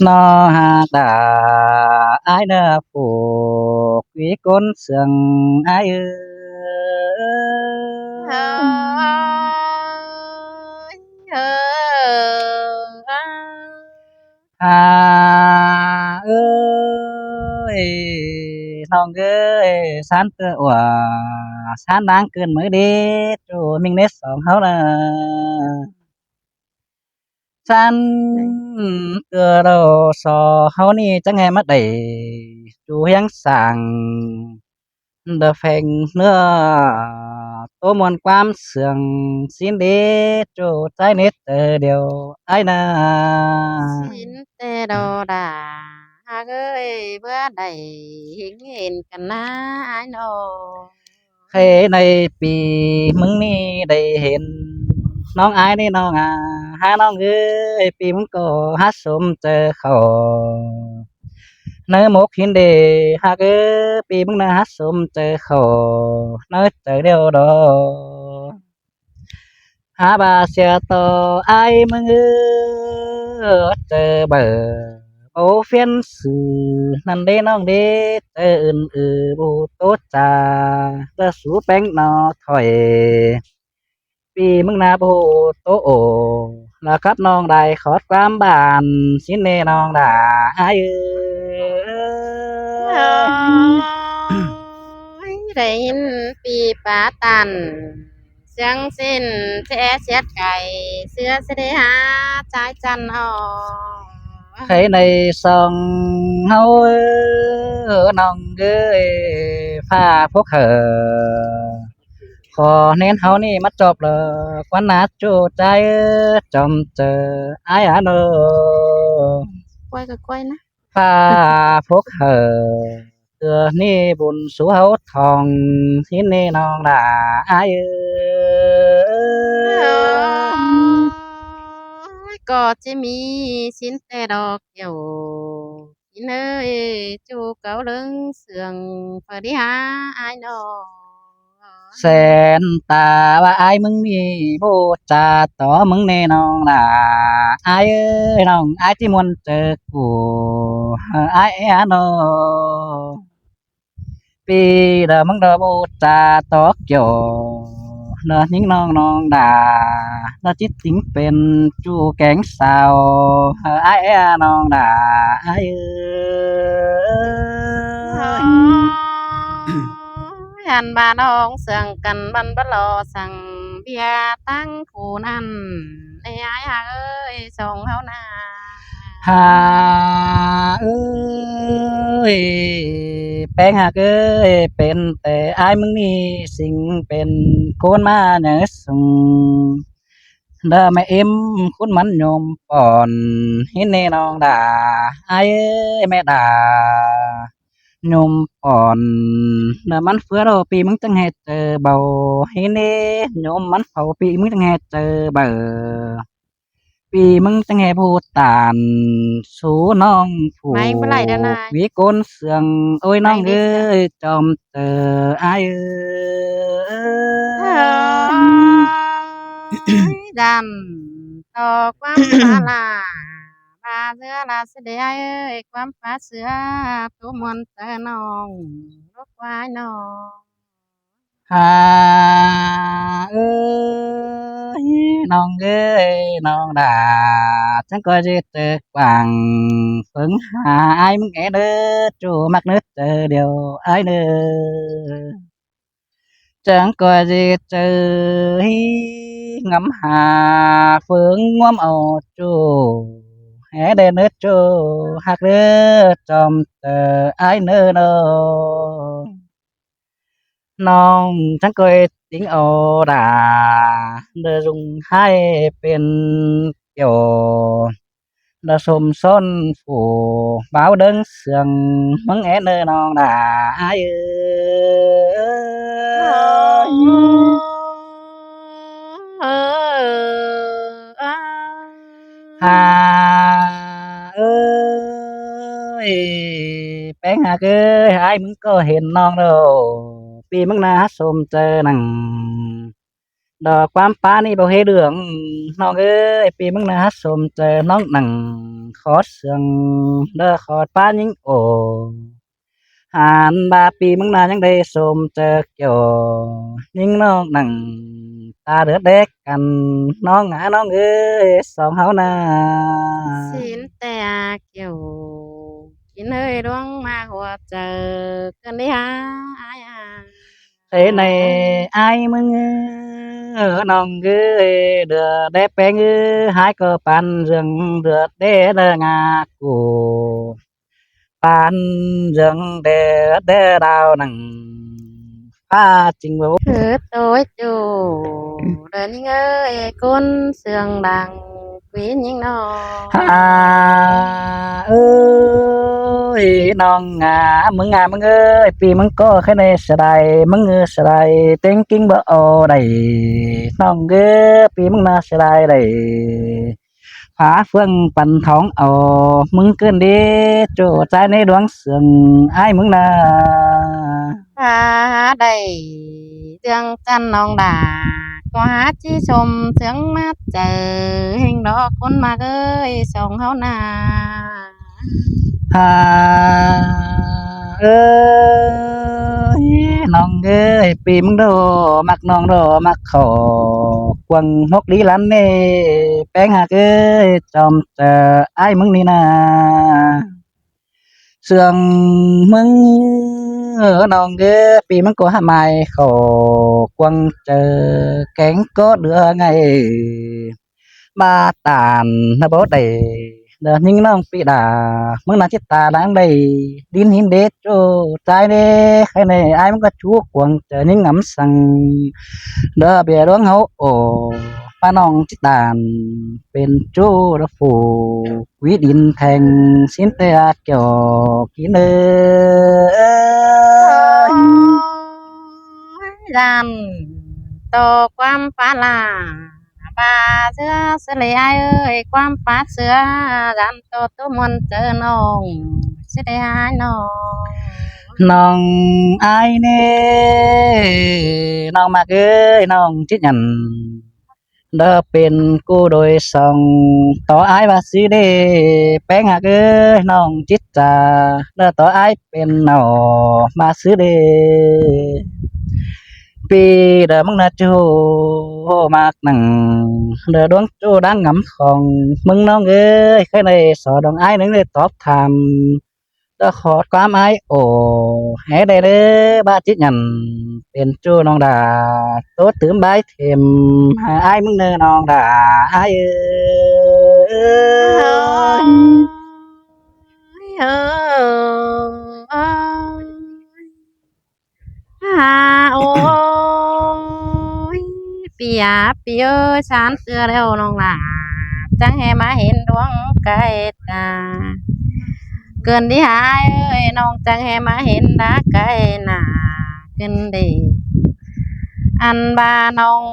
nó hà đã ai nơ phụ quý côn sương ai ơi ơi nong ơi san tơ quả san đang cơn mới đi chú mình nết sòng háo là san cửa đầu sò háo ni chẳng nghe mất đầy chú hiang sàng đờ phèn nữa tô mòn quam sườn xin đi chú trái nết tờ điều ai na xin tê đồ đà ơi bữa đầy hình hình cần na ai nô ใครในปีมึงนี่ได้เห็นน้องอายนี่น้องหาน้องเอ้ยปีมึงก็หาสมเจอเขาเนื้อหมกหินเดหากเอ้ยปีมึงน่ะหาสมเจอเขาเนื้อเจอเดียวดอกหาบาเสียต่ออายมึงเอ้ยเจอเบอร์โอเฟียนสื่อนั่นเด้น้องเด้เจออื่นบูโตจาแล้วสู้แป้งนอถอย ปีมึงนาโบโตโอแล้วครับน้องได้ขอดความบานสินเนน้องด่าอายได้ยินปีปาตันเสียงสิ้นแช่เสียดไก่เสื้อเสดหาชายจันออใครในซองเฮาน้องเอ้ยผ้าพวกเหอขอเน้นเฮานี่มาจบเลยควันหนาจูใจจอมเจออายอาโนกล้วยก็กล้วยนะ ผ้าพวกเหอ Thừa ni bùn số hấu thòng xin ni non là aiก็จะมีชิ้นแต่ดอกเกี่ยวกินเอ้ยจูเก่าเรื่องเสื่องพอดีหาอายนอ sen ta và ai mừng ni bố cha tỏ mừng nè non là ai ơi non ai chỉ muốn chờ của ai à nó vì đã mừng đó bố cha tỏ kiểu nó những non non đà nó chỉ tínhเป็นจูแกงสาวai à non đà ai ơi หันบานองเสื่องกันบันบลอสั่งเบียตั้งผู้นั้นไอ้ยายหาเอ้ยส่งเฮานา hà ơi แป้งหักเอ้ยเป็นแต่อายมึงนี่สิ่งเป็นคนมาเนอส่งเด้อแม่เอ็มคุณมันโยมป่อนเห็นแน่น้องด่าอายเอ้ยแม่ด่าโยมป่อนเด้อมันเฟื่อโรปีมึงจังให้เจอเบาเห็นแน่โยมมันเฝ้าปีมึงจังให้เจอเบอ ปีมึงจังแห่พูดตานสู่น้องผูไม่เมื่อไหร่เด้อนาย วิกลเสืองโอ้ยน้ไม่องเอ้ได้เสื่อง ยจอมเจออายเฮ้ยยดันต่อความสาลาบาเสือลาเสด็จเอ้ยความฟ้าเสือตัวมวนเตอน้องรกวายน้อง หาเอ้ยน้องเอ้ยน้องด่าฉันก็จะเจอกวางฝึงหาอายมึงแง่เด้อจูมักนึกเจอเดียวอายเด้อ chẳng có gì trừ ngắm hà phương ngắm ảo chu hé đến nước chu hạc đứa trong tờ ai nữa đâu non chẳng coi tiếng ồ đà đờ dùng hai bên kiểu đờ xôm xôn phủ báo đơn sườn mắng é nơi non đà ai ơi หาเอ้ยแป้งหากเอ้ยไอ้มึงก็เห็นน้องแล้วปีมึงนะสมเจอหนัง ดอกความป้านี่บ่เฮ็ดเรื่องน้องเอ้ยปีมึงนะสมเจอน้องหนังขอเสียงเด้อขอดป้ายิงโอหานบาปีมึงนายังได้สมเจอเกี่ยวยิงน้องหนังตาเดือดเด็กกันน้องหาน้องเอ้ยสองเฮานา xinแต่เกี่ยวกินเอ้ยดวงมาหัวเจอกันได้หาอายอ่ะ thế này ai mừng nòng cứ đưa đẹp bé ngư hai cơ pan rừng đưa đê đơ ngà cụ pan rừng đê đào nằng pha trình vô cứ tối chủ đời những ơi con sương đằng quý những nó ơi nòng ngà mừng ơi pi mừng có cái này sẽ đầy mừng ngư sẽ đầy tiếng kinh bờ ô đầy nòng ghê pi mừng na sẽ đầy đầy phá phươngปั่นท้องเอามึงเกินดีโจใจในดวงเสืองไอ้ายมึงนา há đầy tương chăn nong đà có hát chi chôm sướng mát chờ hình đó con mà ơi sống háo nà ฮ่าเอ้ยน้องเอ้ยปีมึงโดมักน้องโดมักขอกวางฮกดีลันเน่แป้งหักเอ้ยจอมเจอไอ้ายมึงนี่นาเสื่องมึงน้องเอ้ยปีมึงก็หาไม่ขอกวางเจอแก๊งก็เดือไงba tàn nó bó đầy đờ nhưng nó bị đàมึงน่าจิตตาล้างได้ดินหินเด็ดโจใจเด้ใครในไอ้มันก็ชั่วกวางเจอนิ่งงำสั่งเด้อเบียร้องเฮาโอ้ป้าน้องจิตตานเป็นโจ้ระฟูวิดินแทงสินเตะเกี่ยวกินเอ้ย làm tổ quam phá là bà xưa xưa lấy ai ơi quam phá xưa làm tổ tôi muốn chờ nồng xưa lấy ai nồng น้องอายเน่น้องมากเอ้ยน้องจิตหยันเด้อเป็นกูโดยสองต่ออายว่าสิเด้แป้งหักเอ้ยน้องจิตจาเด้อต่ออายเป็นหนอมาซื้อเด้ปีเด้อมึงน่ะจูมากหนังเด้อดวงจูดังงำของมึงน้องเอ้ยเคยได้สอดองอายหนึงได้ตอบถาม ก็ขอความไอโอให้ได้เด้อบาจิตหยันเป็นจูน้องดาโตตื่มบายเทมให้ไอายมึงเนอน้องดาไอายเอ้ย à ôi pì ơi sáng xưa đâu nong là chẳng hề mà hiện đuông cái ta cơn đi hai ơi nong chẳng hề mà hiện đá cái nà cơn đi ăn ba nong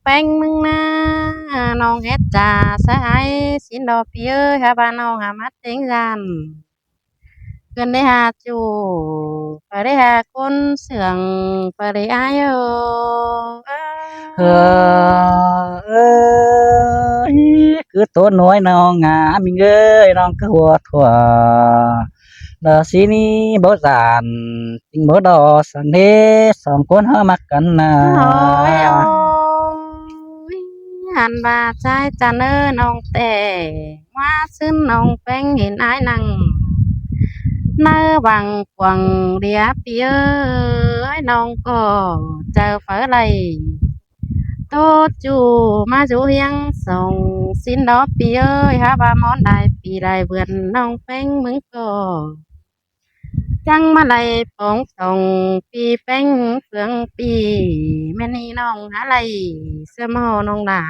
bánh mưng na nong hết trà sai xin đò pì ơi ha ba nong ha mắt tiếng gian cơn đi ha chủ phải đi ha con sưởng phải đi ai ơi เออเอ้ยคือตัวน้อยน้องงามิงเอ้ยน้องคือหัวถั่วดอสีนี้บ่จานจริงบ่ดอสังเดสองคนเฮามักกันนะ ôi ôi hàn bà trai chăn ơi nong tè hoa xinh nong bánh hình ai năng nơ bằng quần đĩa phía ơi nong có chờ phải lầy tô chủ ma chủ hiang sòng xin đó phía ơi ha ba món đại pì đại vườn nong bánh mừng có chẳng mà lại phóng sòng pì bánh phương pì men ni nong há lầy sớm hồ nong đà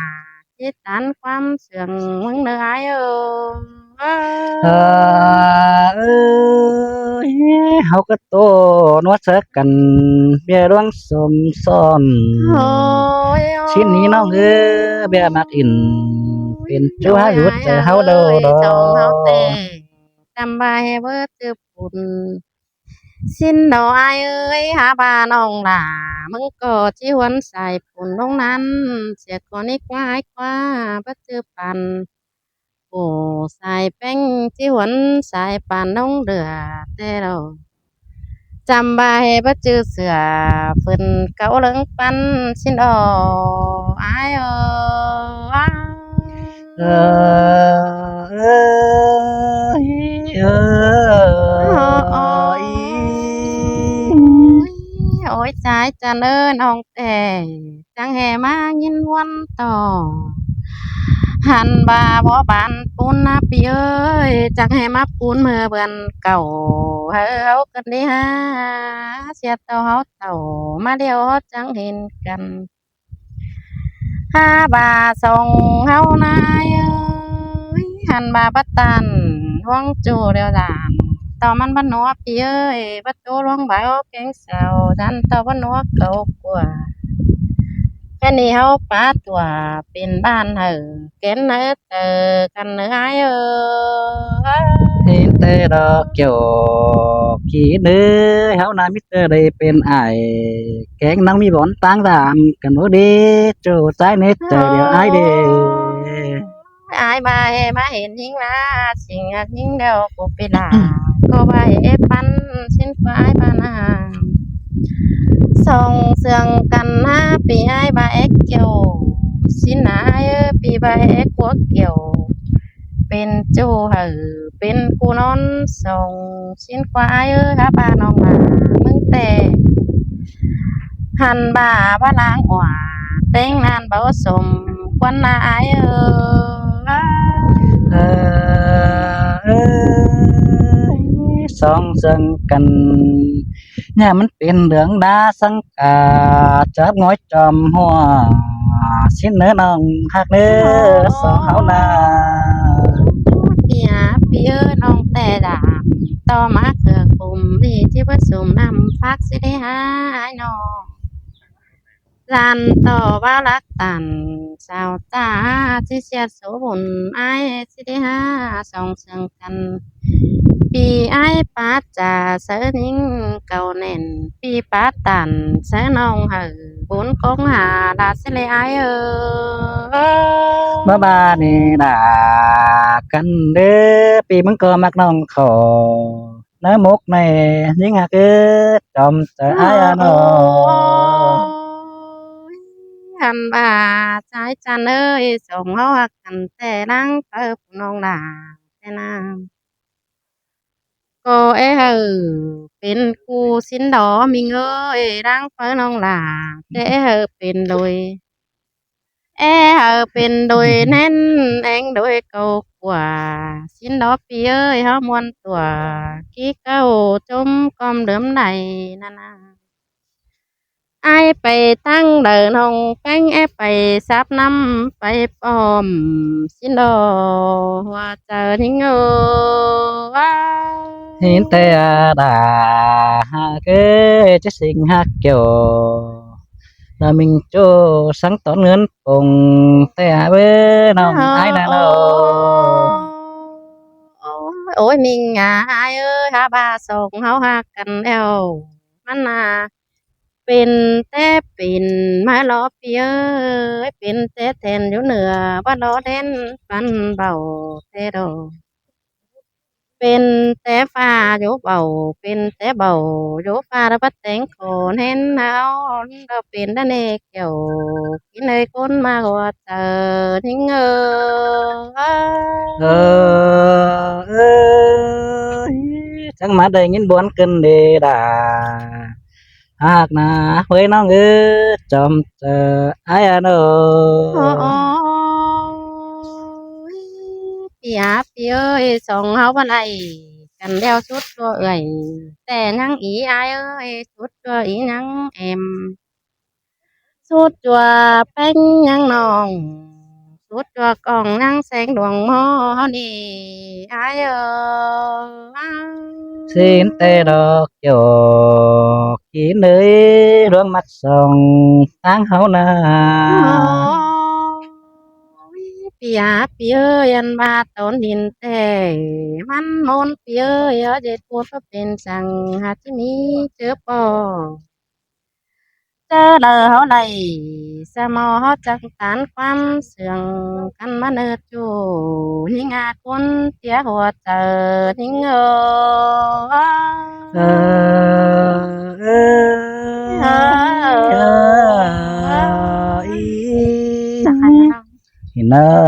chết tánความเสื่องมึงเนื้อไอ้เออ เอ้ยเฮาก็โตนัวเสกกันเบียร่วงสมซ้อน ôi ชิ้นนี้น้องเอ้ยเบียมักอินเป็นจูหาอยู่เจอเฮาโดดอ chồng háo tè trăm ba he bớt tư phụt xin đồ ai ơi hả bà nông làมึงก็จีหวนใส่ปุ่นตรงนั้นเสียก่อนนี้ควายกว่าปัจจุบันโอ้ใส่แป้งจีหวนใส่ปานน้องเดือแต่เราจำบาให้ปัจจุเสือฝืนเก่าเลิงปันสินออายเออ เอยเอยโอ้ยใจจะเนินอองแต่จังแห่มายินวันต่อหันบาบ่บานปูนนะพี่เอ้ยจังแห่มาปูนเมื่อเบือนเก่าเฮากันดีฮะเสียเต่าเฮาเต่ามาเดียวจังเห็นกันห้าบาส่งเฮานายเอ้ยหันบาบัดตันห่วงจูเดียวดาน taoมันบ้านนัวพี่เอ้ยบัดโตร้องบ่ายโอแกงเสาดันเตาบ้านนัวเก่ากว่าแค่นี้เฮาป้าตัวเป็นบ้านเฮอแกนเนอเตอกันเนื้อหายเห็นแต่ดอกเกี่ยวขี้เด้อเฮานามิเตอร์ได้เป็นไอแกงนางมีบ่อนต่างดามกันบ่เด้โจใจเน็ตใจเดียวไอเด้ อายมาเฮมาเห็นหิงละสิ่งหักหิงเดียวกูไปลาก็ไปปันสิ้นฟ้ายปานาส่งเสียงกันหาปีไอ้บาเอ็กเกียวสินายปีบาเอ็กกัวเกี่ยว เป็นจูหือเป็นกูนอนส่งชิ้นควายครับบ้านน้องมามึงแต่หันบ่าว่าล้างหัวเต้งนานเบาสมควันนายเออสองเซิงกันเนี่ยมันเป็นเรื่องดาสังกาจับง้อยจอมหัวสิ้นเนื้อน้องหักเนื้อสองเฮานา เปียเปียน้องแต่ดามต่อมาเกือกลุ่มดีที่ผสมนำฟักสิได้หายน้องรันต่อว่ารักตันสาวตาที่เสียดโสบุญไอ้สิได้หาสองเสียงกัน ปีไอ้ปาจ่าเสนิ่งเก่าเน่นปีปาตันเสนองหือบุญกงหาดาสิเลไอเมื่อบานนี่ด่ากันเด้อปีมึงก็มักน้องขอเนื้อมกในยิ่งหักเอ้อจอมเจออายอะนอหันบาใจจันเอ้ยส่งเขาหักกันแต่นั่งเติบน้องดาแต่น้ำก็เป็นกูสินดอมิงเอ้ยรังเฟิน้องลาแต่เป็นโดย เป็นđôi nén anh đôi câu quả xin đó phi ơi háo muôn tòa ký câu chung con đớm này na na ai ไปตั้งเดินหงแป้งไปซับน้ำไปปอมสินดอว่าเจอทิ้งว้าเห็นแต่ด่าหักเอ้อจะสิงหักเกี่ยว là mình cho sáng tỏ ngân cùng tay à bê nòng ai là nó ôi mình ai ơi ha baส่งเฮาหากันแล้วมันน่ะเป็นแต่เป็นมาล้อเปียเอ้ยเป็นแต่แทนอยู่เหนือบ้านล้อแดนปันเบาแต่ดอก เป็นแต่ฟ้าอยู่เบาเป็นแต่เบาอยู่ฟ้าแล้วบัดแต่งโคนเห็นเฮาเราเป็นดันเอกเกี่ยวกินเลยคนมากว่าเจอทิ้งơi chẳng mà đây nhìn buồn cân đề đà hạc na với nó ngư chom chờ ai à nó พี่หาพี่เอ้ยส่งเฮาบันไดกันแล้วสุดตัวเอ้ยแต่ยังอีอายเอ้ยสุดตัวอียังแอมสุดตัวเป็นยังน้องสุดตัวกล่องยังแสงดวงมอเฮานี่อายเอ้ย xin tê đọc cho khi nơi đôi mắt sòng tháng hậu na ปีหาปีเอ้ยอันบาต้นดินแต่มันมนปีเอ้ยเจ็ดปวดก็เป็นสั่งหาที่มีเจอปอเจอเลอเขาไหลสมอเขาจักตานความเสื่องกันมาเนิดจูหิงอาคนเสียหัวเจอหิงเออเออเอออีจากใครนะ เห็นเนอะ